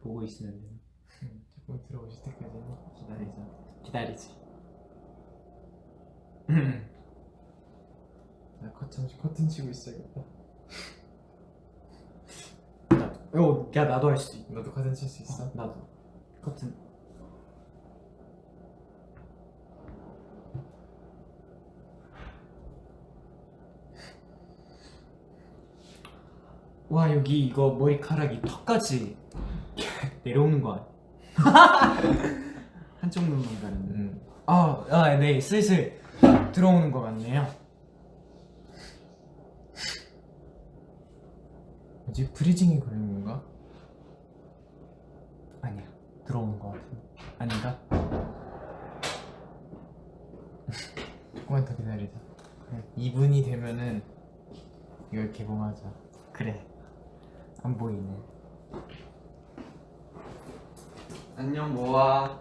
보고 있으면 돼요. 조금 들어오실 때까지는 기다리자. 기다리지. 나 잠시 커튼 치고 있어야겠다. 야 나도 할 수 있어. 너도 커튼 칠 수 있어? 나도 커튼. 와 여기 이거 머리카락이 턱까지 내려오는 거 아니야? 한쪽 눈만 가는데. 네 슬슬 들어오는 거 같네요. 뭐지? 프리징이 걸린 건가? 아니야 들어오는 거 같은데. 아닌가? 조금만 더 기다리자. 2분이 되면은 이걸 개봉하자. 그래 안 보이네. 안녕 모아.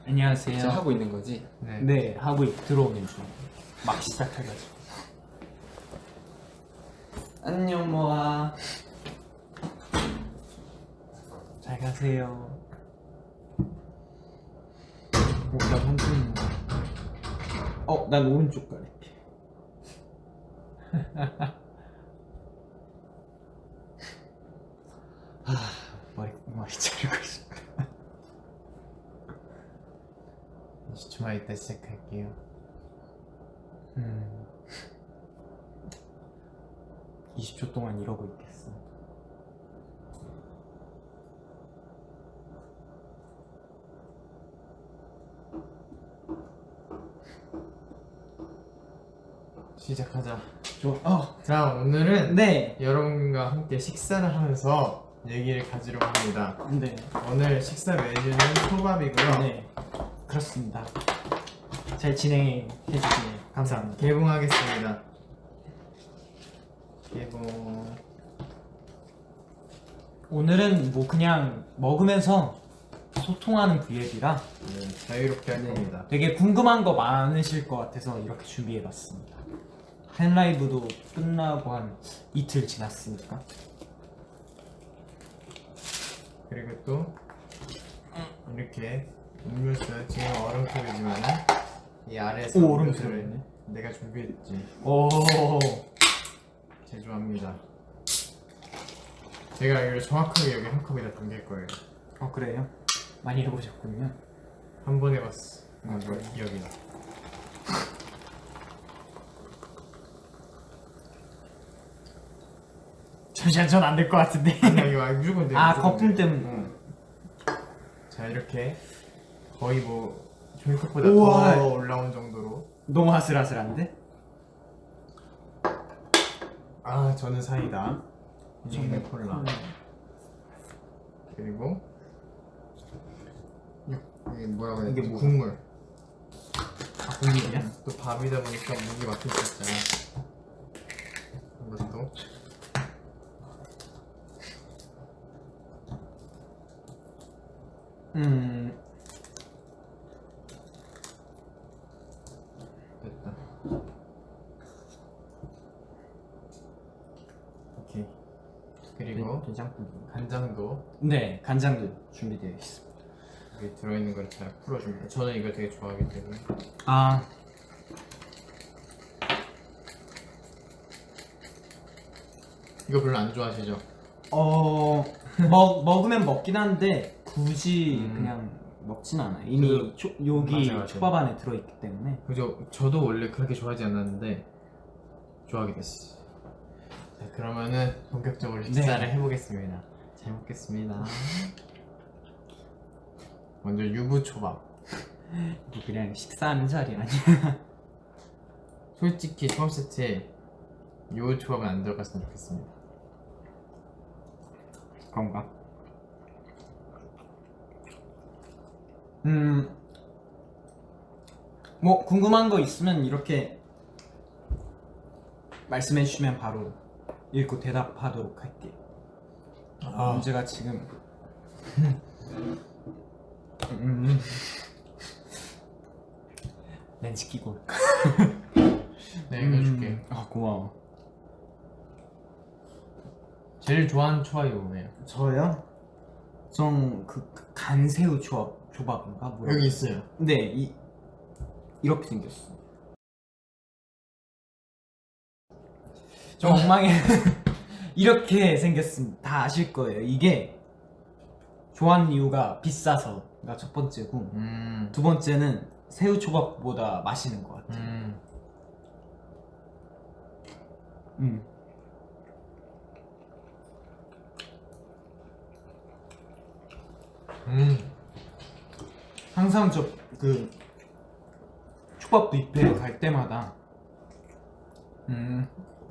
안녕하세요. 진짜 하고 있는 거지? 네 하고 들어오는 중. 막 시작해가지고. 안녕 모아. 잘 가세요. 나 한쪽 눈. 난 오른쪽 가릴게. 머리 자르고 싶다. 20초만 있다 시작할게요. 20초 동안 이러고 있겠어. 시작하자. 좋아. 자, 오늘은 네. 여러분과 함께 식사를 하면서 얘기를 가지려 합니다. 네. 오늘 식사 메뉴는 초밥이고요. 네. 그렇습니다. 잘 진행해 주시네. 감사합니다. 개봉하겠습니다. 개봉. 오늘은 뭐 그냥 먹으면서 소통하는 V앱이라 자유롭게 할 겁니다. 되게 궁금한 거 많으실 것 같아서 이렇게 준비해봤습니다. 팬라이브도 끝나고 한 이틀 지났으니까. 그리고 또 이렇게 음료수, 지금 얼음컵이지만 이 아래에서 오, 얼음 음료수를 들어있네. 내가 준비했지. 오. 제조합니다. 제가 알기로 정확하게 여기 한 컵에다 담길 거예요. 그래요? 많이 해보셨군요. 한 번 해봤어. 그래요? 여기다. 잠시만 전 안 될 것 같은데. 아니야 이거 무조건 돼. 무조건 거품 돼. 때문에. 응. 자 이렇게 거의 뭐 종이컵보다 우와. 더 올라온 정도로. 너무 아슬아슬한데? 아 저는 사이다. 저는 콜라. 음. 그리고 이게 뭐라고 해야 이게 되지? 뭐야? 국물. 국물이야? 또 밥이다 보니까 목이 막힐 수 있잖아. 이것도 됐다. 오케이. 그리고 된장국. 간장도 네, 간장도 준비되어 있습니다. 여기 들어있는 걸 잘 풀어줍니다. 저는 이걸 되게 좋아하기 때문에. 이거 별로 안 좋아하시죠? 먹으면 먹긴 한데 굳이 그냥 먹진 않아요. 이미 여기 맞아요. 초밥 안에 들어있기 때문에. 그죠? 저도 원래 그렇게 좋아하지 않았는데 좋아하게 됐어. 자 그러면은 본격적으로 식사를 해보겠습니다. 잘 먹겠습니다. 먼저 유부초밥. 이게 그냥 식사하는 자리 아니야. 솔직히 초밥 세트에 유부초밥은 안 들어갔으면 좋겠습니다. 그런가? 뭐 궁금한 거 있으면 이렇게 말씀해 주시면 바로 읽고 대답하도록 할게. 문제가 지금 렌즈 끼고 올까? 네 읽어줄게. 고마워. 제일 좋아하는 초밥이 뭐예요? 저요? 전그 간새우 조밥인가 뭐야? 여기 있어요. 네, 이렇게 생겼어. 좀 엉망해. 이렇게 생겼습니다. 다 아실 거예요. 이게 좋아하는 이유가 비싸서가 첫 번째고, 두 번째는 새우 초밥보다 맛있는 것 같아요. 항상 저 그 초밥 뷔페 갈 때마다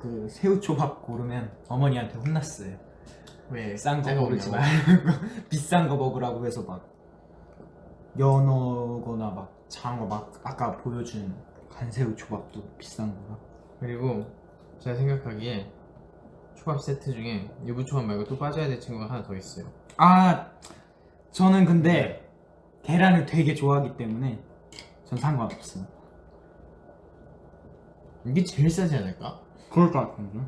그 새우 초밥 고르면 어머니한테 혼났어요. 왜? 싼 거 내가 고르지 오냐고. 말고 비싼 거 먹으라고 해서 막 연어거나 막 장어 막 아까 보여준 간새우 초밥도 비싼 거라. 그리고 제가 생각하기에 초밥 세트 중에 유부초밥 말고 또 빠져야 될 친구가 하나 더 있어요. 아, 저는 근데 계란을 되게 좋아하기 때문에 전 상관없어요. 이게 제일 싸지 않을까? 그럴 것 같은데.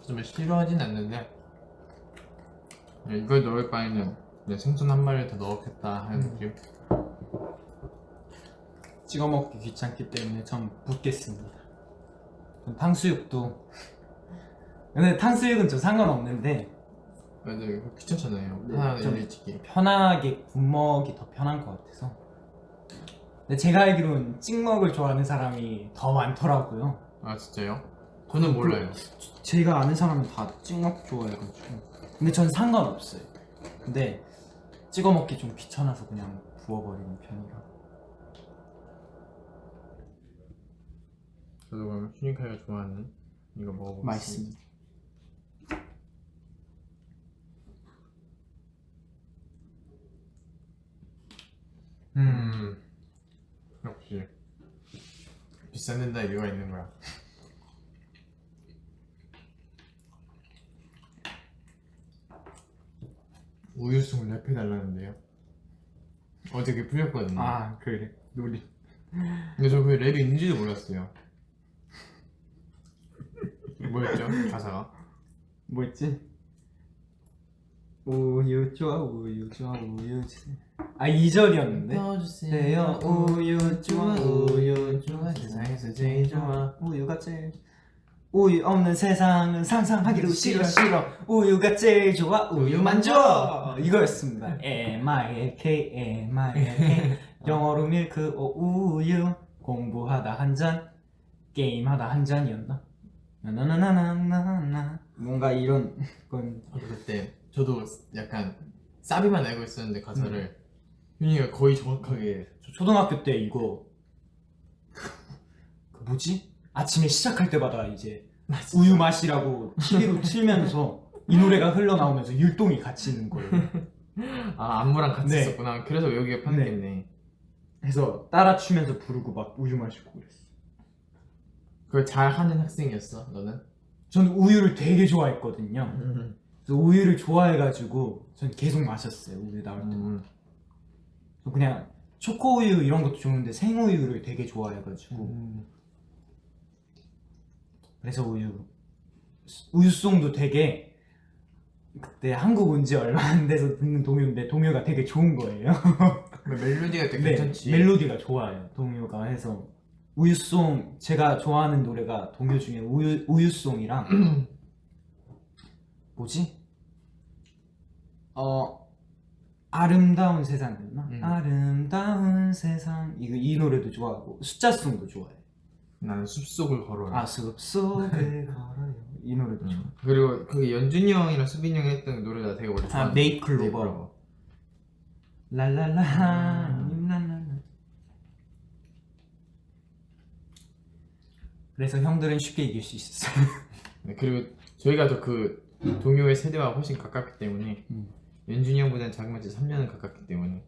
좀 싫어하진 않는데 이걸 넣을 바에는 그냥 생선 한 마리를 더 넣었겠다 하는 느낌. 찍어 먹기 귀찮기 때문에 전 붓겠습니다. 탕수육도 근데 탕수육은 저 상관없는데 근데 이거 귀찮잖아요. 네, 하나 좀 일찍이. 편하게 굽먹이 더 편한 것 같아서. 근데 제가 알기로는 찍먹을 좋아하는 사람이 더 많더라고요. 아 진짜요? 저는 몰라요. 제가 아는 사람은 다 찍먹 좋아해가지고. 근데 전 상관없어요. 근데 찍어 먹기 좀 귀찮아서 그냥 부어버리는 편이라. 저도 그럼 휴닝카이가 좋아하는 이거 먹어보겠습니다. 맛있습니다. 역시 비싼 데다 이유가 있는 거야. 우유송을 랩해달라는데요. 어저께 풀렸거든요. 아 그래 놀이. 근데 저 그게 랩이 있는지도 몰랐어요. 뭐였죠? 가사가? 뭐였지? 우유 좋아 우유 좋아 우유 주세요. 아 2절이었는데 넣어주세요. 우유 좋아 우유 좋아 세상에서 제일 좋아. 우유가 제일 우유 없는 세상은 상상하기도 싫어 우유가 제일 좋아 우유만 줘 이거였습니다. MILK MILK 영어로 밀크 오 우유 공부하다 한 잔 게임하다 한 잔이었나? 나나나나나나 뭔가 이런 건 그때 저도 약간 사비만 알고 있었는데 가사를 휴닝이가 거의 정확하게 저 초등학교 때 이거 그 뭐지? 아침에 시작할 때마다 이제 우유 마시라고 TV로 틀면서 이 노래가 흘러나오면서 율동이 같이 있는 거예요. 아 안무랑 같이 네. 있었구나. 그래서 외우기가 편했겠네. 해서 따라 추면서 부르고 막 우유 마시고 그랬어. 그걸 잘 하는 학생이었어 너는? 저는 우유를 되게 좋아했거든요. 그래서 우유를 좋아해가지고 전 계속 마셨어요. 우유 나올 때. 저 그냥 초코 우유 이런 것도 좋은데 생우유를 되게 좋아해가지고 그래서 우유송도 되게 그때 한국 온 지 얼마 안 돼서 듣는 동요인데 동요가 되게 좋은 거예요. 멜로디가 되게 괜찮지. 멜로디가 좋아요. 동요가 해서 우유송 제가 좋아하는 노래가 동요 중에 우유송이랑 뭐지? 아름다운 세상이었나? 아름다운 세상 이 노래도 좋아하고 숫자송도 좋아해. 나는 숲속을 걸어요. 아 숲속을 걸어요 이 노래도 좋아. 그리고 그게 연준이 형이랑 수빈이 형이 했던 노래가 되게 오래 좋아. 메이크 로버 랄랄라 랄랄라. 그래서 형들은 쉽게 이길 수 있었어요. 네, 그리고 저희가 더 그 동요의 세대와 훨씬 가깝기 때문에 연준이 형보다는 자그마치 3년은 가깝기 때문에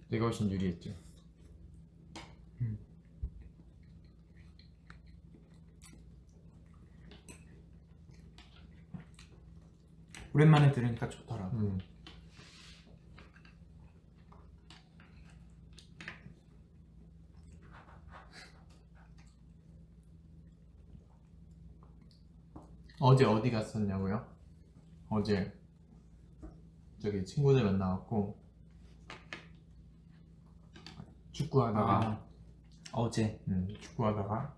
제가 훨씬 유리했죠. 오랜만에 들으니까 좋더라고. 어제 어디 갔었냐고요? 어제 저기 친구들 만나갖고 축구하다가 어제 축구하다가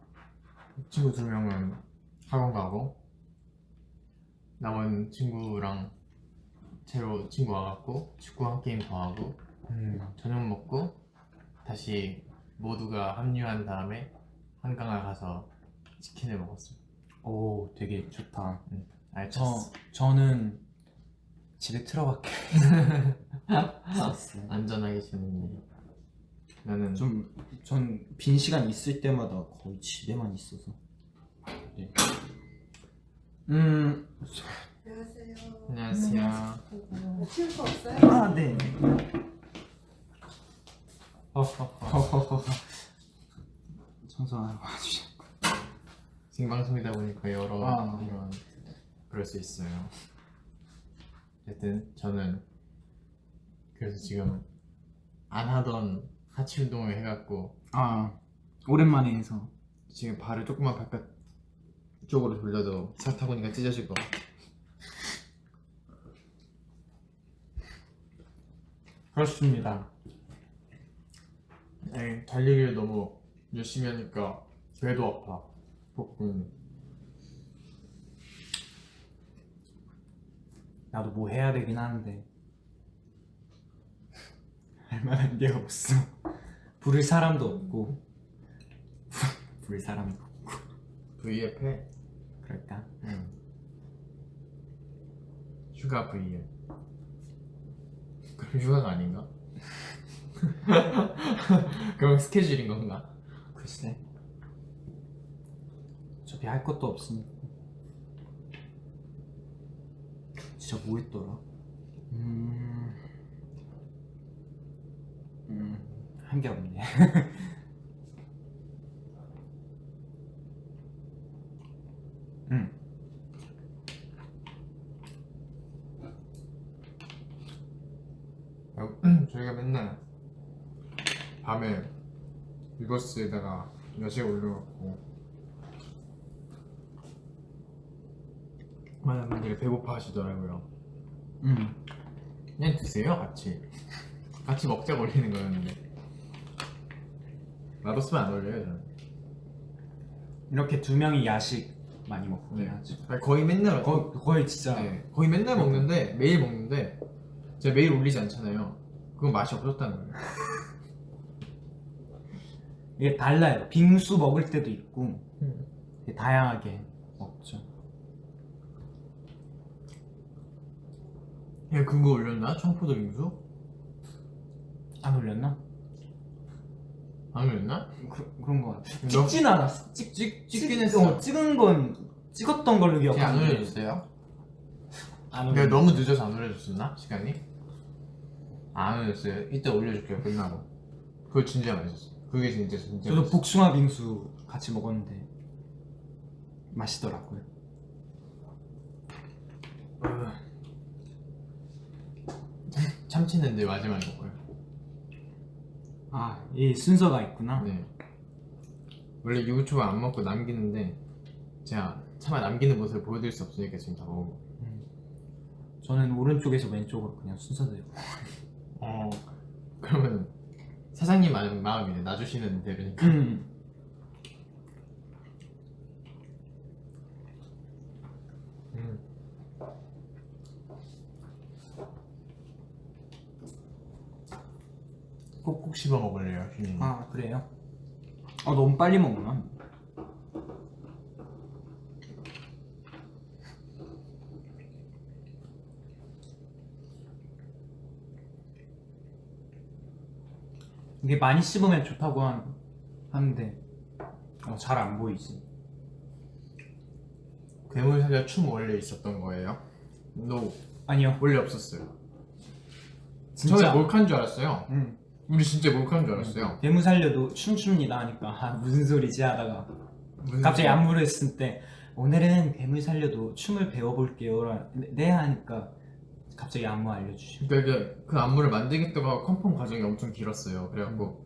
친구 2명은 학원 가고 남은 친구랑 새로 친구 와갖고 축구 한 게임 더 하고 저녁 먹고 다시 모두가 합류한 다음에 한강을 가서 치킨을 먹었어요. 오 되게 좋다. 알찼어. 저는 집에 틀어박혀 있었어요. 안전하게 지냈네. 나는 전 빈 시간 있을 때마다 거의 집에만 있어서. 네. 안녕하세요. 안녕하세요. 치울 거 없어요? 아 네. 청소하러 와주셨고. 생방송이다 보니까 여러 아. 이런 그럴 수 있어요. 어쨌든 저는 그래서 지금 안 하던 하체 운동을 해갖고 아 오랜만에 해서. 지금 발을 조금만 바깥 쪽으로 돌려도 사타구니가 찢어질 것 같아. 그렇습니다. 달리기를 너무 열심히 하니까 배도 아파. 복근. 나도 뭐 해야 되긴 하는데 할 만한 게 없어. 부를 사람도 없고 부를 사람도 없고. V앱 해. 그럴까? 휴가 V앱. 그럼 휴가가 아닌가? 그럼 스케줄인 건가? 글쎄. 어차피 할 것도 없으니까. 진짜 뭐 했더라? 한 게 없네. 저희가 맨날 밤에 리버스에다가 야식 올려놓고 많은 분들이 배고파 하시더라고요. 그냥 드세요. 같이 먹자고 올리는 거였는데 맛없으면 안 올려요. 저는. 이렇게 2명이 야식 많이 먹고 네. 해야지. 거의 맨날 거의 진짜. 네, 거의 맨날 먹는데 매일 먹는데 제가 매일 올리지 않잖아요. 그건 맛이 없었다는 거예요. 이게 달라요. 빙수 먹을 때도 있고 되게 다양하게 먹죠. 야 그거 올렸나? 청포도 빙수? 안 올렸나? 안 올렸나? 그런 거 같아. 너- 찍진 않았어. 찍긴 했어. 찍었던 걸로 제가 안 기억하는데 올려줬어요? 안 내가 올렸나? 너무 늦어서 안 올려줬었나? 시간이? 안 올렸어요. 이따 올려줄게요. 끝나고. 그거 진짜 맛있었어. 그게 진짜 저도 맛있었어. 복숭아 빙수 같이 먹었는데 맛있더라고요. 참치는 내 마지막에 먹어요. 아, 이 순서가 있구나. 네. 원래 유부초밥 안 먹고 남기는데 제가 차마 남기는 모습을 보여드릴 수 없으니까 지금 다 먹어. 저는 오른쪽에서 왼쪽으로 그냥 순서대로. 그러면 사장님 마음이네. 놔주시는 대로니까. 꼭꼭 씹어 먹을래요, 휴님. 아 그래요? 너무 빨리 먹나? 이게 많이 씹으면 좋다고 하는데 잘 안 보이지. 괴물사자 춤 원래 있었던 거예요? No. 아니요. 원래 없었어요. 진짜. 처음에 몰카인 줄 알았어요. 응. 우리 진짜 몰카인 줄 알았어요. 대문 살려도 춤춥니다 하니까 무슨 소리지 하다가 갑자기 안무를 했을 때 오늘은 괴물 살려도 춤을 배워볼게요. 네 하니까 갑자기 안무 알려주시고. 그러니까 그 안무를 만들겠다가 컨펌 과정이 엄청 길었어요. 그래갖고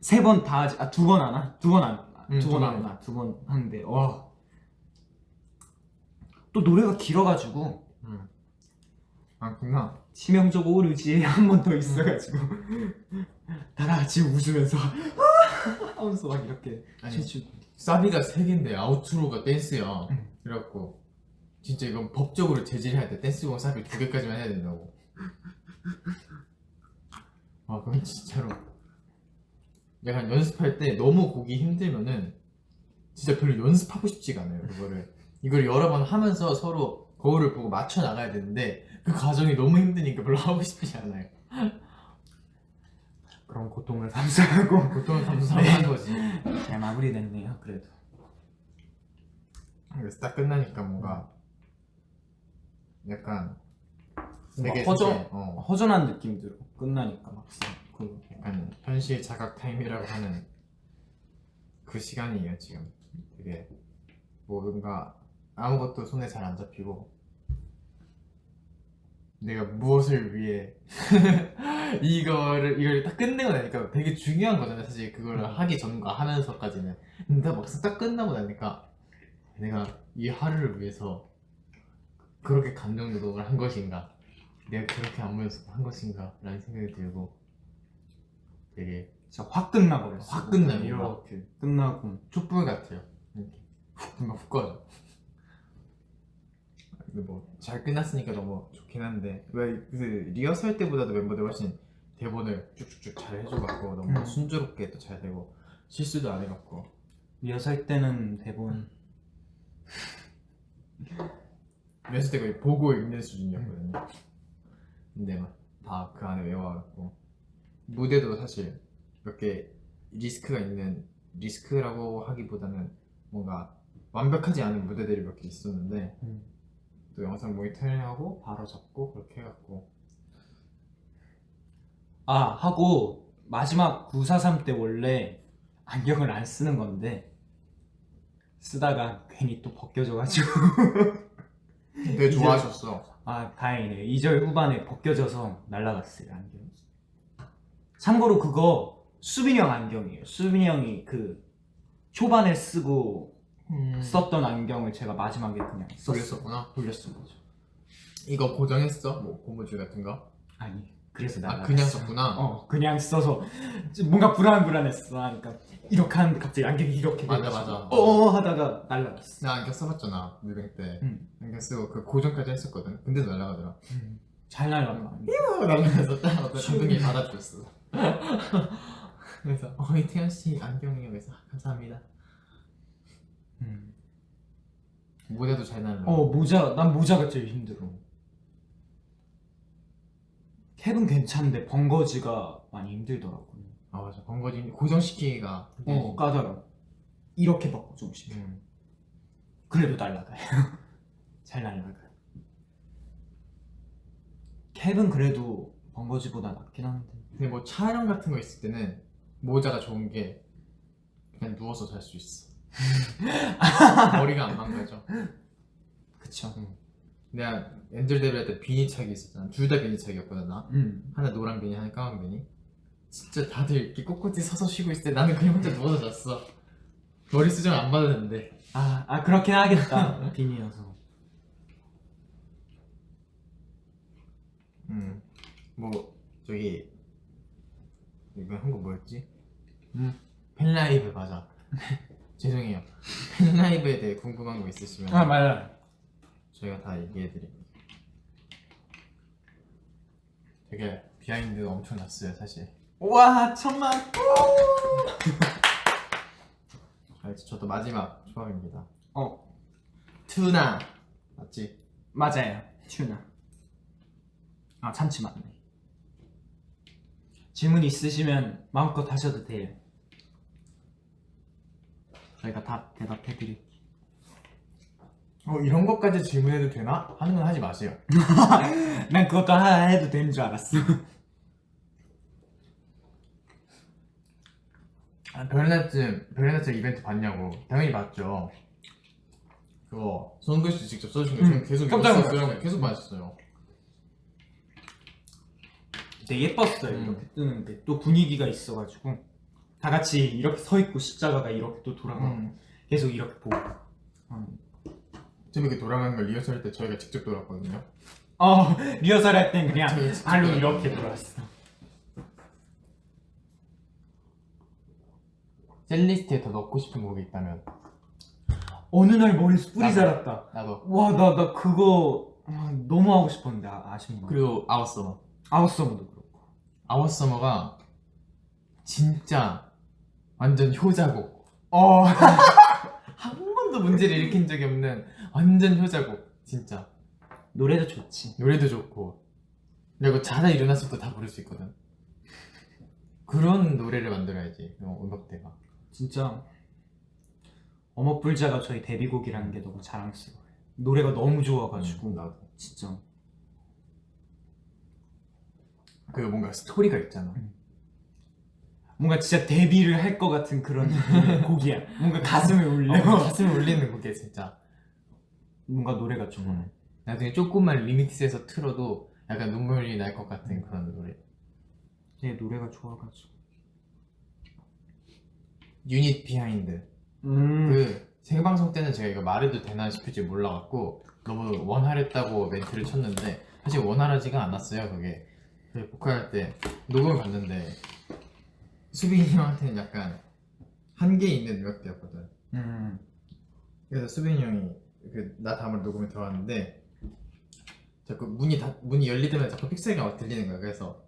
세 번 다 하지. 두 번 하나? 두 번 안. 두 번 번. 하나. 두 번 하는데 와. 또 노래가 길어가지고 아 그나 치명적 오류지에 한 번 더 있어가지고 다 같이 웃으면서 하면서 막 이렇게 아니, 춤추. 사비가 3개인데 아우트로가 댄스야. 그래갖고 진짜 이건 법적으로 제재해야 돼. 댄스곡 사비 2개까지만 해야 된다고. 아 그럼 진짜로 약간 연습할 때 너무 곡이 힘들면은 진짜 별로 연습하고 싶지가 않아요. 이걸 여러 번 하면서 서로 거울을 보고 맞춰 나가야 되는데 그 과정이 너무 힘드니까 별로 하고 싶지 않아요. 그런 고통을 감수하고 보통은 감수하는 거지. 잘 마무리됐네요. 그래도 그래서 딱 끝나니까 뭔가 약간 되게 허전한 느낌 들어. 끝나니까 막상 약간 현실 자각 타임이라고 하는 그 시간이에요 지금. 되게 뭔가 아무것도 손에 잘 안 잡히고 내가 무엇을 위해 이걸 딱 끝내고 나니까 되게 중요한 거잖아요 사실. 그걸 하기 전과 하면서까지는. 근데 막상 딱 끝나고 나니까 내가 이 하루를 위해서 그렇게 감정 노동을 한 것인가, 내가 그렇게 안무 연습한 것인가 라는 생각이 들고 되게 진짜 확 끝나버렸어. 확 끝나요. 이렇게 끝나고 촛불 같아요. 이렇게 훅 꺼져. 근데 뭐 잘 끝났으니까 너무 좋긴 한데 왜 그 리허설 때보다도 멤버들 훨씬 대본을 쭉쭉쭉 잘 해줘갖고 너무 순조롭게 또 잘 되고 실수도 안 해갖고. 리허설 때는 대본 리허설 때 거의 보고 읽는 수준이었거든요. 근데 막 다 그 안에 외워갖고 무대도 사실 몇 개 리스크라고 하기보다는 뭔가 완벽하지 않은 무대들이 몇 개 있었는데 또 영상 모니터링하고 바로 잡고 그렇게 해갖고. 하고 마지막 943 때 원래 안경을 안 쓰는 건데 쓰다가 괜히 또 벗겨져가지고 되게 좋아하셨어. 다행이네. 2절 후반에 벗겨져서 날라갔어요 안경. 참고로 그거 수빈이 형 안경이에요. 수빈이 형이 그 초반에 쓰고 썼던 안경을 제가 마지막에 그냥 썼어. 돌렸었구나. 돌렸어. 맞아. 이거 고정했어? 뭐 고무줄 같은 거? 아니 그래서 아 날라갔어. 그냥 썼구나. 그냥 써서 뭔가 불안했어. 그러니까 이렇게 하는데 갑자기 안경이 이렇게 맞아, 돼가지고 맞아. 하다가 날라갔어. 나 안경 써봤잖아 물뱅 때. 응. 안경 쓰고 그 고정까지 했었거든. 근데도 날아가더라. 잘 날라가. 날아가서 딱 어떤 감독님이 받아줬어. 그래서 이태현 씨 안경이요. 그래서 감사합니다. 모자도 잘 날라. 난 모자가 제일 힘들어. 캡은 괜찮은데 번거지가 많이 힘들더라고. 아 맞아. 번거지 고정시키기가. 까다로워. 이렇게 바꿔 조금씩. 그래도 날라가요. 잘 날라가요. 캡은 그래도 번거지보다 낫긴 한데. 근데 뭐 촬영 같은 거 있을 때는 모자가 좋은 게 그냥 누워서 잘 수 있어. 머리가 안 망가져. 그쵸. 내가 엔젤 데뷔 할 때 비니착이 있었잖아. 둘 다 비니착이었거든 나. 하나 노란 비니, 하나 까만 비니. 진짜 다들 이렇게 꼿꼿이 서서 쉬고 있을 때 나는 그냥 혼자 누워서 잤어. 머리 수정 안 받았는데. 그렇긴 하겠다. 빈이어서. 뭐 저기 이거 한 거 뭐였지? 팬라이브 맞아. 죄송해요. 팬라이브에 대해 궁금한 거 있으시면 맞아. 저희가 다 얘기해드릴게요. 되게 비하인드가 엄청 났어요 사실. 와 천만. 자, 이제 저도 마지막 조합입니다. 어 투나 맞지? 맞아요. 튜나. 참치 맞네. 질문 있으시면 마음껏 하셔도 돼요. 저희가 다 대답해드릴게요. 이런 것까지 질문해도 되나? 하는 건 하지 마세요. 난 그것도 하나 해도 되는 줄 알았어. 별의나츠 이벤트 봤냐고. 당연히 봤죠. 그거 손글씨 직접 써주신 거 저는 계속 깜짝 읽었어요. 놀랐어요. 계속 봤어요. 되게 예뻤어요. 이렇게 뜨는 게 또 분위기가 있어가지고 다 같이 이렇게 서 있고 십자가가 이렇게 또 돌아가고 계속 이렇게 보고. 좀 이렇게 돌아가는 걸 리허설 할 때 저희가 직접 돌았거든요. 리허설 할 땐 그냥 저희 진짜 발로 이렇게 돌았어. 셀리스트에 더 넣고 싶은 곡이 있다면 어느 날 머리에서 뿔이 나도. 자랐다. 나도. 와 나 그거 너무 하고 싶었는데 아쉬운 거. 그리고 아웃서머. 아웃서머도 그렇고. 아웃서머가 진짜 완전 효자곡. 한 번도 문제를 일으킨 적이 없는 완전 효자곡. 진짜 노래도 좋지. 노래도 좋고 그리고 자다 일어났을 때 다 부를 수 있거든. 그런 노래를 만들어야지 음악대가. 진짜 어머불자가 저희 데뷔곡이라는 게 너무 자랑스러워요. 노래가 너무 좋아가지고 나도. 진짜 그 뭔가 스토리가 있잖아. 뭔가 진짜 데뷔를 할 것 같은 그런 느낌의 곡이야. 뭔가 가슴을 울려. 가슴을 울리는 곡이야 진짜. 뭔가 노래가 좋아. 나중에 조금만 리믹스해서 틀어도 약간 눈물이 날 것 같은 그런 노래. 되게 노래가 좋아가지고. 유닛 비하인드. 그 생방송 때는 제가 이거 말해도 되나 싶을지 몰라갖고 너무 원활했다고 멘트를 쳤는데 사실 원활하지가 않았어요. 그게 그 보컬 때 녹음을 봤는데 수빈이 형한테는 약간 한계 있는 음역대였거든. 그래서 수빈이 형이 나 다음으로 녹음에 들어왔는데 자꾸 문이 열리자마자 자꾸 픽셀가 막 들리는 거야. 그래서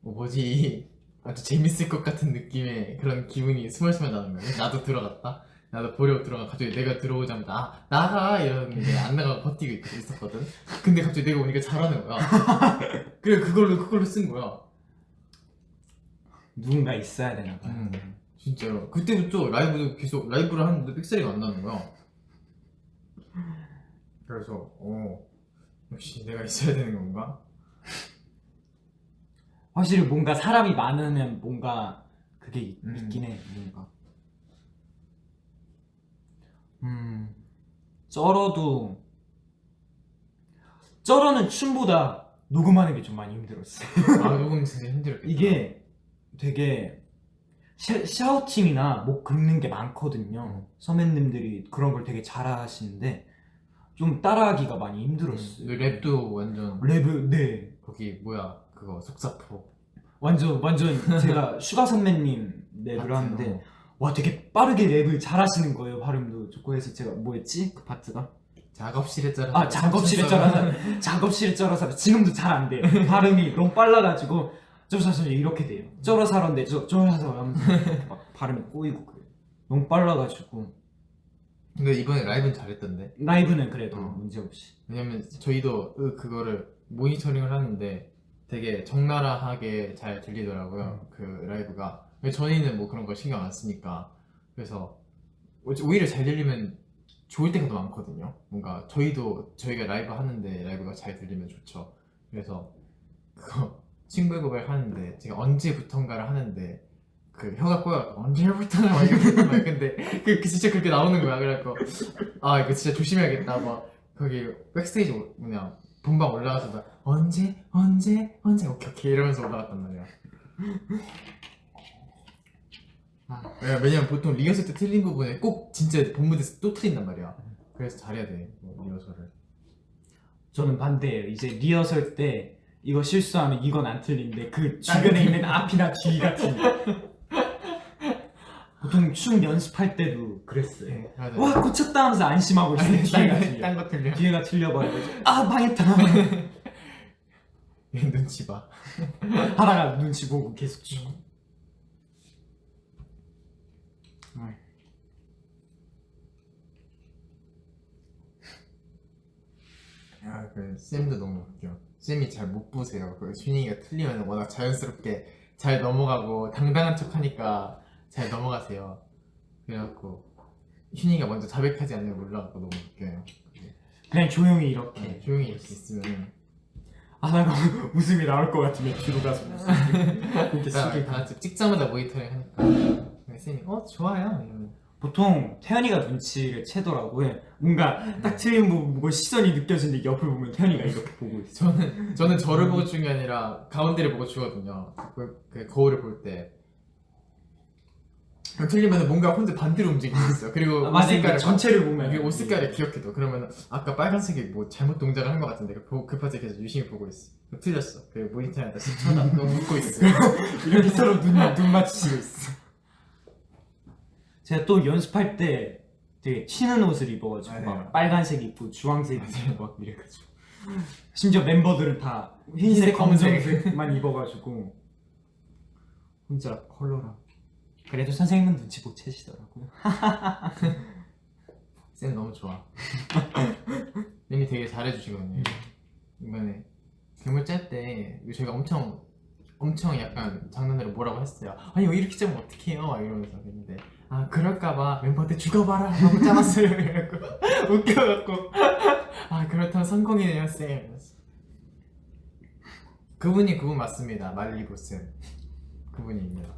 뭐지 아주 재밌을 것 같은 느낌의 그런 기분이 스멀스멀 나는 거야. 나도 들어갔다. 나도 보려고 들어가. 갑자기 내가 들어오자마자 나가 이러는데 안 나가고 버티고 있었거든. 근데 갑자기 내가 오니까 잘하는 거야. 그래 그걸로 쓴 거야. 누군가 있어야 되나 봐. 진짜요. 그때부터 라이브를 하는데 픽셀이 안 나는 거야. 그래서 역시 내가 있어야 되는 건가? 확실히 뭔가 사람이 많으면 뭔가 그게 있긴 해. 뭔가. 쩔어는 춤보다 녹음하는 게 좀 많이 힘들었어. 녹음 진짜 힘들었겠다. 이게 되게 샤우팅이나 목 긁는 게 많거든요. 선배님들이 그런 걸 되게 잘하시는데 좀 따라하기가 많이 힘들었어요. 랩도 완전 랩을 네 거기 뭐야 그거 속사포 완전 제가 슈가 선배님 랩을 파트, 하는데 와 되게 빠르게 랩을 잘하시는 거예요. 발음도 좋고 해서 제가 뭐였지 그 파트가 작업실에 짜라 아 작업실에 쩔어서 작업실에 쩔어서 지금도 잘 안 돼요. 발음이 너무 빨라가지고 쩔어서 이렇게 돼요. 쩔어서 하는데 쩔어서 하면서 막 발음이 꼬이고 그래요. 너무 빨라가지고 근데 이번에 라이브는 잘했던데 라이브는 그래도 어. 문제없이 왜냐면 저희도 그거를 모니터링을 하는데 되게 적나라하게 잘 들리더라고요 그 라이브가. 근데 저희는 뭐 그런 거 신경 안 쓰니까 그래서 오히려 잘 들리면 좋을 때가 더 많거든요. 뭔가 저희가 라이브 하는데 라이브가 잘 들리면 좋죠. 그래서 그거 친구의 고백 하는데 제가 언제부턴가를 하는데 그 혀가 꼬여 언제부터나 막 이러는 거야. 근데 그 진짜 그렇게 나오는 거야. 그래갖고 아 이거 진짜 조심해야겠다. 막 거기 백스테이지 뭐냐 본방 올라가서 막 언제 오케이 이러면서 올라갔단 말이야. 왜냐면 보통 리허설 때 틀린 부분에 꼭 진짜 본무대에서 또 틀린단 말이야. 그래서 잘해야 돼 리허설을. 저는 반대예요. 이제 리허설 때 이거 실수하면 이건 안 틀린데 그 주변에 있는 앞이나 뒤가 틀려. 보통 춤 연습할 때도 그랬어요. 네, 맞아요. 와 고쳤다 하면서 안심하고 있어요. 뒤가 틀려. 딴거 틀려. 뒤에가 틀려버려가지고 아 망했다 얘 눈치 봐. 하다가 눈치 보고 계속 추고. 그 쌤도 너무 웃겨. 쌤이 잘 못 보세요. 그 슈닝이가 틀리면 워낙 자연스럽게 잘 넘어가고 당당한 척하니까 잘 넘어가세요. 그래갖고 슈닝이가 먼저 자백하지 않는 걸 몰라갖고 너무 웃겨요. 그냥 조용히 이렇게 조용히 이렇게 있으면 하다가 웃음이 나올 것 같으면 뒤로 가서 고개 다 숙이고. 같이 찍자마자 모니터링 하니까 쌤이 좋아요 이러면 보통 태연이가 눈치를 채더라고요. 뭔가 딱 틀린 부분 보고 시선이 느껴지는데 옆을 보면 태연이가 이렇게 보고 있어. 저는 저를 보고 추는 게 아니라 가운데를 보고 추거든요. 그 거울을 볼 때. 틀리면 뭔가 혼자 반대로 움직이고 있어요. 그리고 옷 맞아, 색깔을 전체를 보면 이게 옷 색깔을 기억해도 그러면 아까 빨간색이 뭐 잘못 동작을 한 것 같은데 급하게 계속 유심히 보고 있어. 틀렸어. 그 모니터에다 쳐다보고 웃고 있어. 이렇게 서로 눈 맞추고 있어. 제가 또 연습할 때 되게 튀는 옷을 입어가지고 맞아요. 막 빨간색 입고 주황색 입고 막 이래가지고 심지어 멤버들은 다 흰색 검은색. 검정색만 입어가지고 혼자 컬러랑 그래도 선생님은 눈치 못 채시더라고요. 쌤 너무 좋아. 쌤이 되게 잘해주시거든요. 이번에 괴물 짤 때 저희가 엄청 약간 장난으로 뭐라고 했어요. 아니 왜 이렇게 짜면 어떡해요? 막 이러면서 했는데 아 그럴까봐 멤버한테 죽어봐라 너무 짜았어요 이래갖고 웃겨갖고 아 그렇다면 성공이네요 쌤 이러면서. 그분이 그분 맞습니다. 말리부 쌤 그분입니다.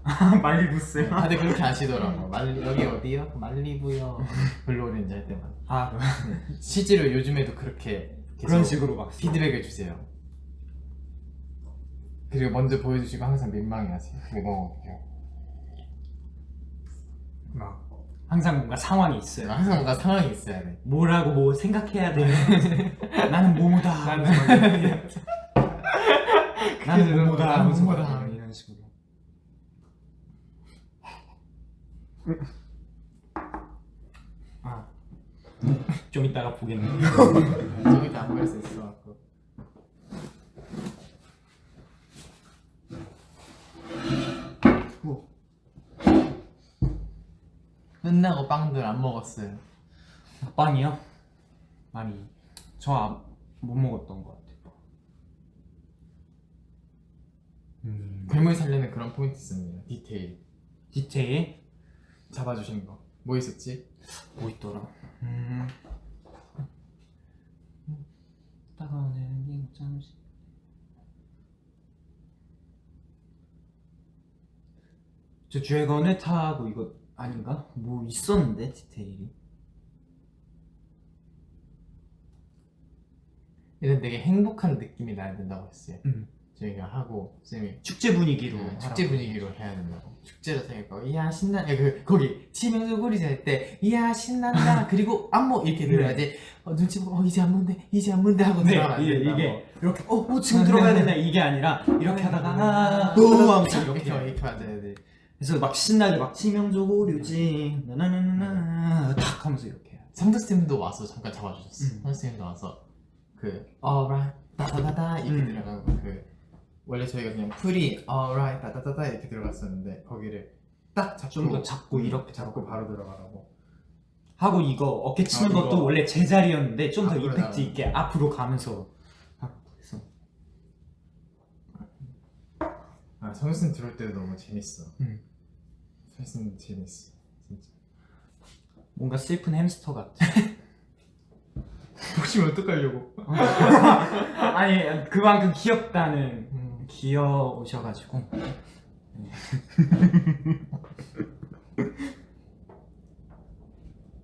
말리부스. 다들 그렇게 아시더라고. 여기 어디요? 말리부요. 블루오렌지 할 때만. 아 실제로 요즘에도 그렇게 계속 그런 식으로 막 피드백을 주세요. 그리고 먼저 보여주시고 항상 민망해하세요. 그게 너무 웃겨요. 막 항상 뭔가 상황이 있어요. 항상 뭔가 상황이 있어야 돼. 뭐라고 뭐 생각해야 돼. 나는 뭐다. 나는 뭐다. 나는 뭐다. 이런 식으로. 아, 좀 이따가 보겠네. 저기도 안 보일 수 있어갖고. 끝나고 빵들 안 먹었어요. 빵이요? 많이 저 못 먹었던 것 같아요. 괴물 살리는 그런 포인트 있습니다. 디테일 디테일 잡아주신 거. 뭐 있었지? 뭐 있더라? 따가워지는 게 잠시. 저 드래곤을 타고 이거 아닌가? 뭐 있었는데 디테일이. 일단 되게 행복한 느낌이 나야 된다고 했어요. 저희가 하고 쌤이 축제 분위기로 축제 분위기로 해야 된다고. 축제로 생각하고 이야 신나. 거기 치명적 소리지 할때 이야 신난다. 그리고 안무 이렇게 들어야지. 눈치 보고 이제 안무인데 하고 네, 들어가야 된다고. 이게 이렇게 지금 들어가야 되나 이게 아니라 이렇게 하다가 하면서 이렇게 이렇게 맞아야 돼. 그래서 막 신나게 막 치명적 오류지 나나나나 탁 하면서 이렇게 해요. 성덕쌤도 와서 잠깐 잡아주셨어. 음. 성덕쌤도 와서 alright 따다다다 이렇게 들어가고 원래 저희가 그냥 풀이 alright 따다다다 이렇게 들어갔었는데 거기를 딱 좀 더 잡고 이렇게 잡고 바로 들어가라고. 하고 이거 어깨 치는 이거 것도 원래 제자리였는데 좀 더 앞으로 임팩트 나가는 있게 앞으로 가면서 하고 그래서 성덕쌤 들어올 때도 너무 재밌어. 성덕쌤 재밌어 진짜. 뭔가 슬픈 햄스터 같아. 보시면 어떡하려고. 아니 그만큼 귀엽다는 귀여우셔가지고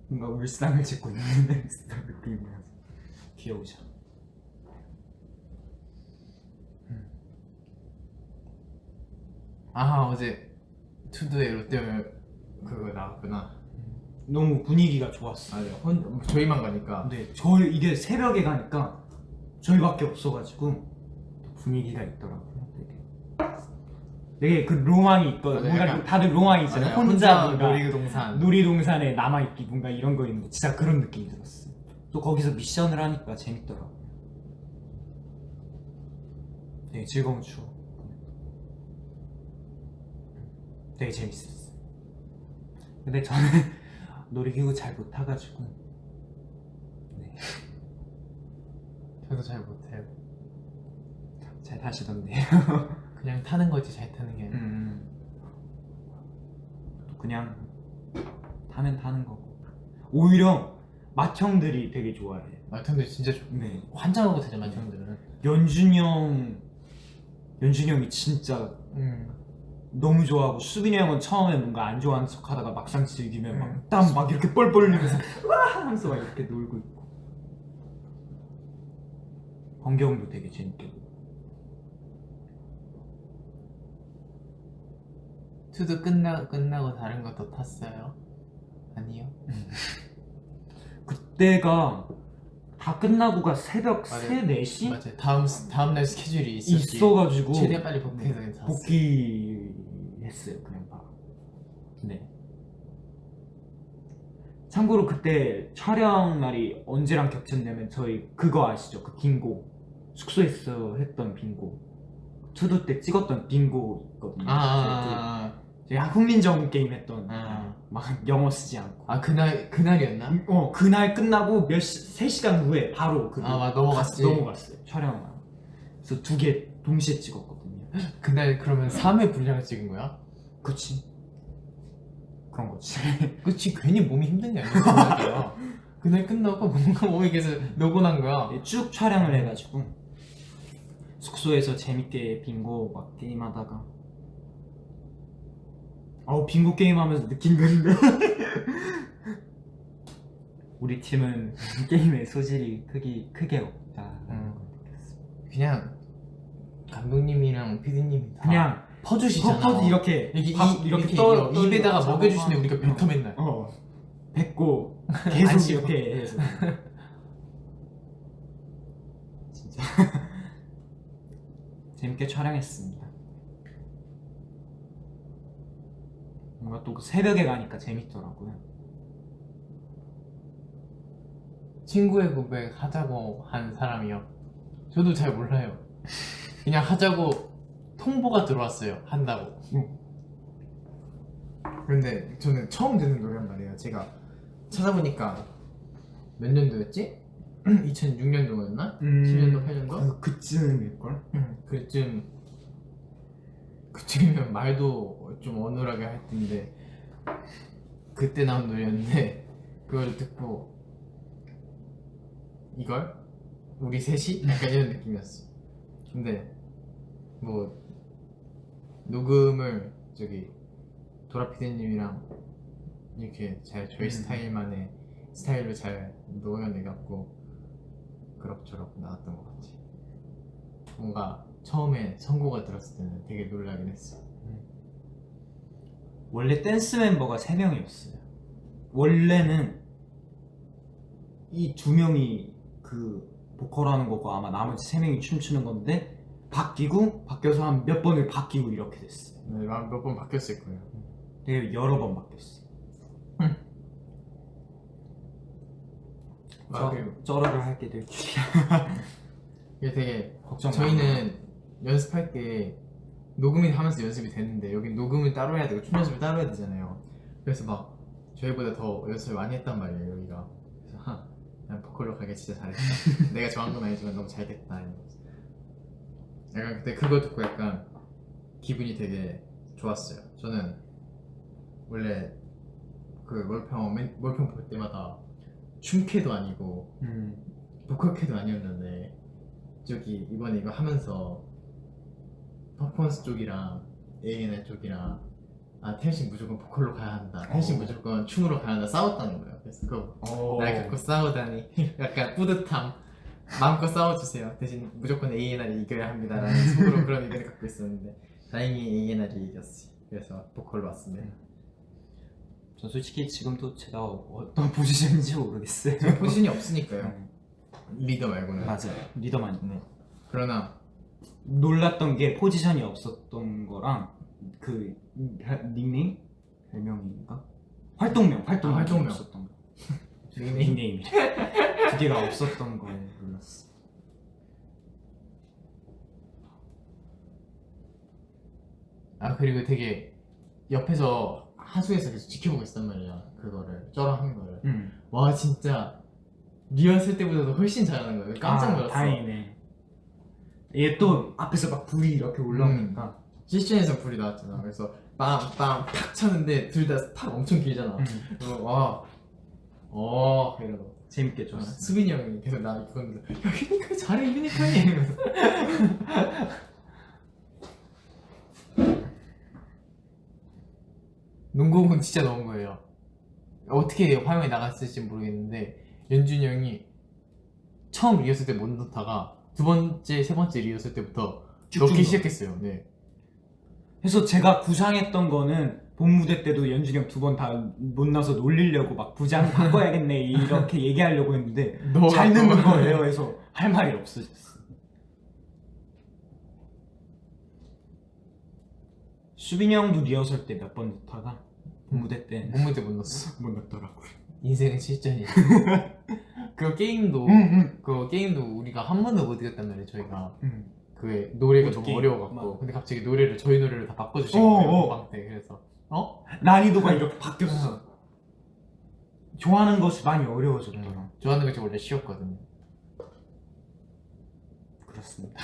뭔가 울상을 짓고 있는 햄스터 느낌이라서 귀여우셔. 어제 투두에 롯데월 그거 나왔구나. 너무 분위기가 좋았어. 저희만 가니까. 근데 이게 새벽에 가니까 저희밖에 없어가지고 분위기가 있더라고요. 되게 그 로망이 있거든. 맞아요. 뭔가 약간- 다들 로망이 있잖아요. 맞아요. 혼자 뭔가 놀이동산. 놀이동산에 남아있기 뭔가 이런 거 있는데 진짜 그런 느낌이 들었어요. 또 거기서 미션을 하니까 재밌더라고요. 되게 즐거운 추억. 되게 재밌었어요. 근데 저는 놀이기구 잘 못 타가지고 네. 저도 잘 못해요. 잘 타시던데요. 그냥 타는 거지 잘 타는 게 아니라. 또 그냥 타면 타는 거고. 오히려 맏형들이 되게 좋아해. 마탕도 진짜 좋. 네. 환장하고 타죠 마탕들은. 연준이 형이 진짜 너무 좋아하고 수빈이 형은 처음에 뭔가 안 좋아하는 척 하다가 막상 즐기면 막 땀 막 이렇게 뻘뻘 흘리면서 와 하면서 막 이렇게 놀고 있고. 범경도 되게 재밌게 보고. 투도 끝나고 다른 것도 탔어요? 아니요. 그때가 다 끝나고가 새벽 맞아요. 3, 4시? 맞아요. 다음날 스케줄이 있어가지고 최대한 빨리 복귀해서 그냥 탔어요. 복귀했어요 그냥 바로. 네. 참고로 그때 촬영 날이 언제랑 겹쳤냐면 저희 그거 아시죠? 그 빙고 숙소에서 했던 빙고 투두 때 찍었던 빙고 있거든요. 저희 훈민정 게임 했던 막 영어 쓰지 않고 그날이었나? 그날 끝나고 3시간 후에 바로 넘어갔지. 넘어갔어요 촬영. 그래서 2개 동시에 찍었거든요. 그날 그러면 3회 분량을 찍은 거야? 그치 그런 거지. 그치. 괜히 몸이 힘든 게 아니야. 그날 끝나고 뭔가 몸이 계속 노곤한 거야. 쭉 촬영을 해가지고 숙소에서 재밌게 빙고 막 게임하다가 빙고 게임하면서 느낀 건데 우리 팀은 게임에 소질이 크게 없다. 그냥 감독님이랑 PD님이 다 그냥 퍼주시잖아. 퍼드 이렇게 이렇게 떠 입에다가 떠- 먹여주시네. 우리가 뱉어 맨날. 뱉고 안 계속 씹어. 이렇게 해서 진짜 재밌게 촬영했습니다. 뭔가 또 새벽에 가니까 재밌더라고요. 친구의 고백 하자고 한 사람이요. 저도 잘 몰라요. 그냥 하자고 통보가 들어왔어요. 한다고. 그런데 저는 처음 듣는 노래란 말이에요. 제가 찾아보니까 몇 년도였지? 2006년도였나? 7년도, 8년도? 그쯤일걸? 그쯤이면 말도 좀 어눌하게 할 텐데 그때 나온 노래였는데 그걸 듣고 이걸? 우리 셋이? 약간 이런 느낌이었어. 근데 뭐 녹음을 도라 PD님이랑 이렇게 잘 저희 스타일만의 스타일로 잘 녹여내갖고 그럭저럭 나왔던 것 같아. 뭔가 처음에 선고가 들었을 때는 되게 놀라긴 했어. 원래 댄스 멤버가 3명이었어요. 원래는 이 2명이 그 보컬하는 거고 아마 나머지 3명이 춤추는 건데 바뀌어서 한 몇 번을 바뀌고 이렇게 됐어요. 네, 몇 번 바뀌었을 거예요. 되게 여러 번 바뀌었어요. 그리고 쩌러를 하게 될 줄이야. 이게 되게 걱정 마. 저희는 연습할 때 녹음이 하면서 연습이 되는데 여기 녹음을 따로 해야 되고 춤 연습을 따로 해야 되잖아요. 그래서 막 저희보다 더 연습을 많이 했단 말이에요 여기가. 그래서 그냥 보컬로 가기 진짜 잘했다. 내가 좋아하는 건 아니지만 너무 잘 됐다 이러면서. 약간 그때 그거 듣고 약간 기분이 되게 좋았어요. 저는 원래 그 몰평 볼 때마다 춤캐도 아니고 보컬캐도 아니었는데 저기 이번에 이거 하면서 퍼포먼스 쪽이랑 A&R 쪽이랑 태현씨 무조건 보컬로 가야 한다, 태현씨 무조건 춤으로 가야 한다 싸웠다는 거예요. 그래서 그거 날 갖고 싸우다니 약간 뿌듯함. 마음껏 싸워주세요. 대신 무조건 A&R이 이겨야 합니다 라는 속으로 그런 의견을 갖고 있었는데 다행히 A&R이 이겼어요. 그래서 보컬로 왔습니다. 전 솔직히 지금도 제가 어떤 포지션인지 모르겠어요. 포지션이 없으니까요. 리더 말고는. 맞아요. 리더만 있네. 그러나 놀랐던 게 포지션이 없었던 거랑 그 닉네임? 별명인가? 활동명 활동명. 없었던 거. 닉네임. 닉네임 두 개가 없었던 거에 놀랐어. 그리고 되게 옆에서 하수에서 계속 지켜보고 있었단 말이야. 그거를 쩌랑 하는 거를. 와 진짜 리허설 때보다도 훨씬 잘하는 거예요. 깜짝 놀랐어. 다행이네. 얘 또 앞에서 막 불이 이렇게 올라오니까 시션에서 불이 나왔잖아. 그래서 빰빰 탁 쳤는데 둘 다 탁 엄청 길잖아. 그래서 이러고 재밌게 줬어. 수빈이 형이 계속 나 그건데 야 유니콘이 잘해 유니콘이 이러면서. 농구공은 진짜 넣은 거예요. 어떻게 화면에 나갔을지 모르겠는데 연준이 형이 처음 리허설 때 못 넣다가 두 번째, 세 번째 리허설 때부터 넣기 시작했어요. 네. 그래서 제가 구상했던 거는 본 무대 때도 연준이 형 2번 다 못 나서 놀리려고 막 부장 바꿔야겠네 이렇게 얘기하려고 했는데 잘 넣는 거예요. 그래서 할 말이 없어졌어. 수빈이 형도 리허설 때 몇 번 넣다가 본 무대 때 몸무대 못 넣었어. 못 넣더라고요. 인생은 실전이야. 그 게임도 우리가 한 번도 못 이겼단 말이에요. 저희가 그 노래가 너무 게임. 어려워갖고 근데 갑자기 저희 노래를 다 바꿔주신 어, 거예요. 어. 본방 때. 그래서 난이도가 이렇게 바뀌었어. 좋아하는 것이 많이 어려워졌더라. 좋아하는 것이 원래 쉬웠거든요. 그렇습니다.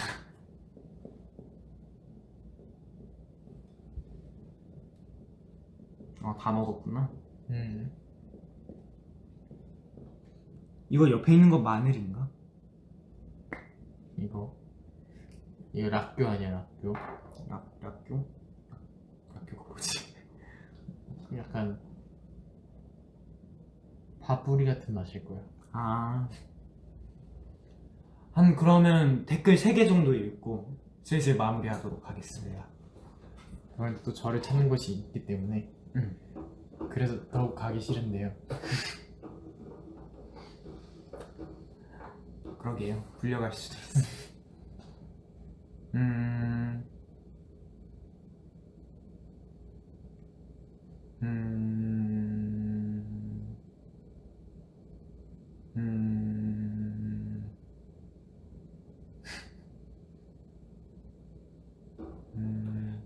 다 먹었구나. 이거 옆에 있는 거 마늘인가? 이거 락교 아니야 락교? 락교? 락교가 뭐지? 약간 밥우리 같은 맛일 거야. 그러면 댓글 3개 정도 읽고 슬슬 마무리하도록 하겠습니다. 오늘 또 저를 찾는 곳이 있기 때문에 그래서 더욱 가기 싫은데요. 그러게요. 불려갈 수도 있어.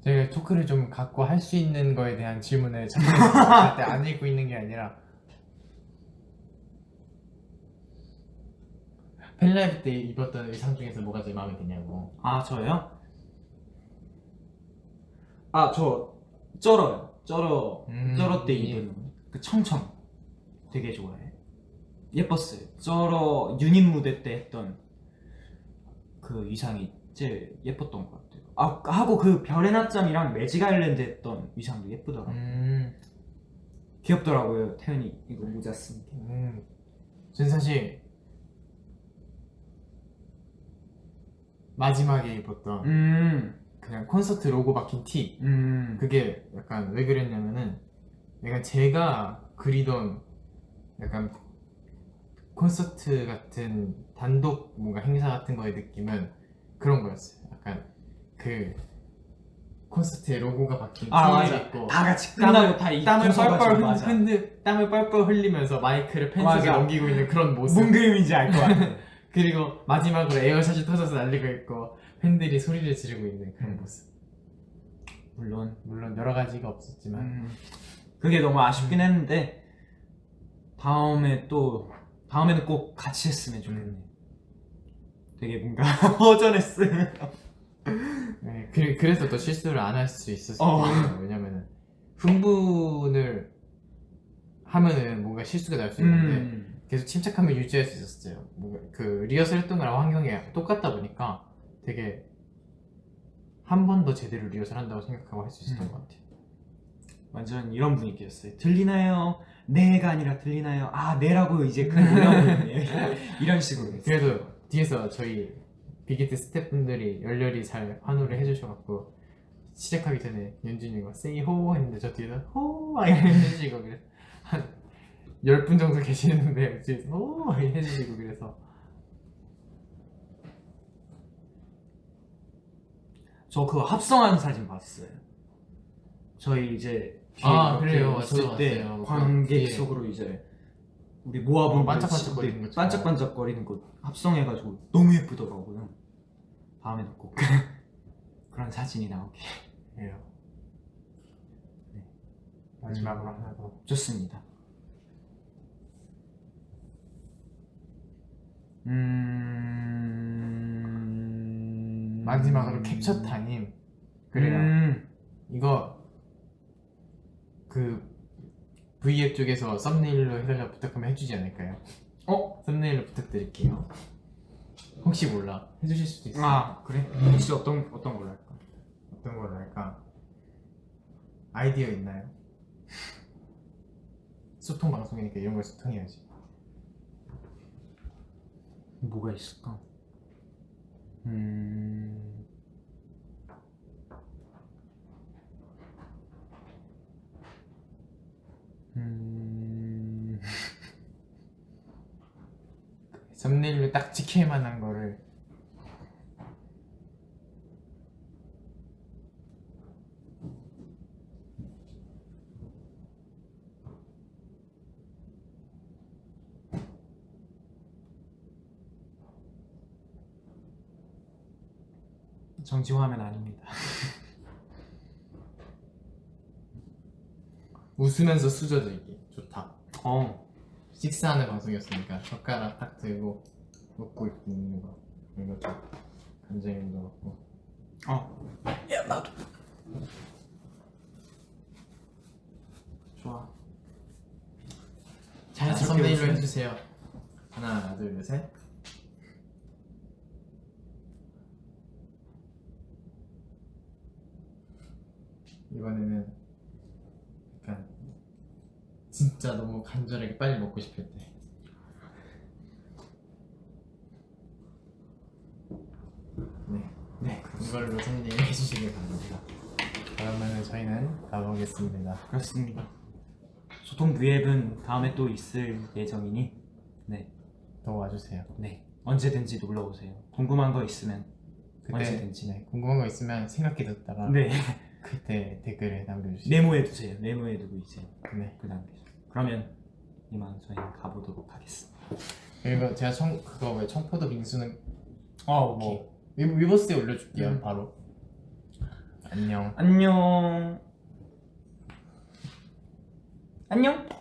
저희가 토크를 좀 갖고 할 수 있는 거에 대한 질문을 절대 안 읽고 있는 게 아니라 팬라이브 때 입었던 의상 중에서 뭐가 제일 마음에 드냐고. 저요? 저 쩔어요. 쩔어 때 입은 그 청청 되게 좋아해. 예뻤어요. 쩔어 유닛 무대 때 했던 그 의상이 제일 예뻤던 것 같아요. 하고 그 별의 낮잠이랑 매직 아일랜드 했던 의상도 예쁘더라고요. 귀엽더라고요. 태연이 이거 모자 쓴 게. 전 사실 마지막에 입었던 그냥 콘서트 로고 박힌 티. 그게 약간 왜 그랬냐면은 약간 제가 그리던 약간 콘서트 같은 단독 뭔가 행사 같은 거의 느낌은 그런 거였어요. 약간 그 콘서트에 로고가 박힌 티를 입고 다 같이 끝나고 다 땀을 뻘뻘 흘리면서 마이크를 팬석에 맞아. 넘기고 있는 그런 모습. 뭔 그림인지 알 것 같아. 그리고 마지막으로 에어샷이 터져서 날리고 있고 팬들이 소리를 지르고 있는 그런 모습. 물론 여러 가지가 없었지만 그게 너무 아쉽긴 했는데 다음에는 꼭 같이 했으면 좋겠네. 되게 뭔가 허전했어요. 네, 그래서 더 실수를 안 할 수 있었을 어. 거예요. 왜냐면은 흥분을 하면은 뭔가 실수가 날 수 있는데 계속 침착함을 유지할 수 있었어요. 뭔가 그 리허설 했던 거랑 환경이 똑같다 보니까 되게 한 번 더 제대로 리허설 한다고 생각하고 할 수 있었던 것 같아요. 완전 이런 분위기였어요. 들리나요? 네가 아니라 들리나요? 아 네라고 이제 큰 올라오네요. 이런 식으로 했어요. 그래도 뒤에서 저희 빅히트 스태프분들이 열렬히 잘 환호를 해주셔갖고 시작하기 전에 연준이가 세이 호 했는데 저 뒤에서 호 해주시고 그래서 한 10분 정도 계시는데 뒤에서 호 해주시고 그래서 저 그거 합성하는 사진 봤어요. 저희 이제 뒤에 아, 이렇게 그래요. 있을 저도 때 봤어요. 관객석으로 이제 우리 모아본 반짝반짝거리는 거 반짝반짝거리는 거 합성해가지고 너무 예쁘더라고요. 다음에는 꼭 그런 사진이 나오게 해요. 네. 마지막으로 하나 더. 좋습니다. 마지막으로 캡처 타임. 그래요. 이거 그 V앱 쪽에서 썸네일로 해달라 부탁하면 해주지 않을까요? 썸네일로 부탁드릴게요. 혹시 몰라 해주실 수도 있어요. 아 그래? 혹시 어떤 걸로 할까? 어떤 걸로 할까? 아이디어 있나요? 소통 방송이니까 이런 걸 소통해야지. 뭐가 있을까? 썸네일로 딱 찍힐 만한 거를 정지화면 아닙니다. 웃으면서 수저들기 좋다. 어 식사하는 방송이었으니까 젓가락 딱 들고 먹고 있는 거 이것도 간장도 넣고. 야 나도 좋아. 자, 자연스럽게 썸네일로 웃으면- 해주세요. 하나 둘 셋. 이번에는 약간 진짜 너무 간절하게 빨리 먹고 싶을 때. 네, 이걸로 썸네일 해주시길 바랍니다. 그러면 저희는 가보겠습니다. 그렇습니다. 소통 V앱은 다음에 또 있을 예정이니 더 와주세요. 네 언제든지 놀러 오세요. 궁금한 거 있으면 그때 언제든지. 궁금한 거 있으면 생각해 뒀다가 네 그때 댓글에 남겨주세요. 메모해 두세요. 메모해 두고 이제 네. 그 다음에 그러면 이만 저희는 가보도록 하겠습니다. 그리고 제가 그거 왜 청포도 빙수는 오케이. 위버스에 올려줄게요. 바로. 안녕. 안녕. 안녕.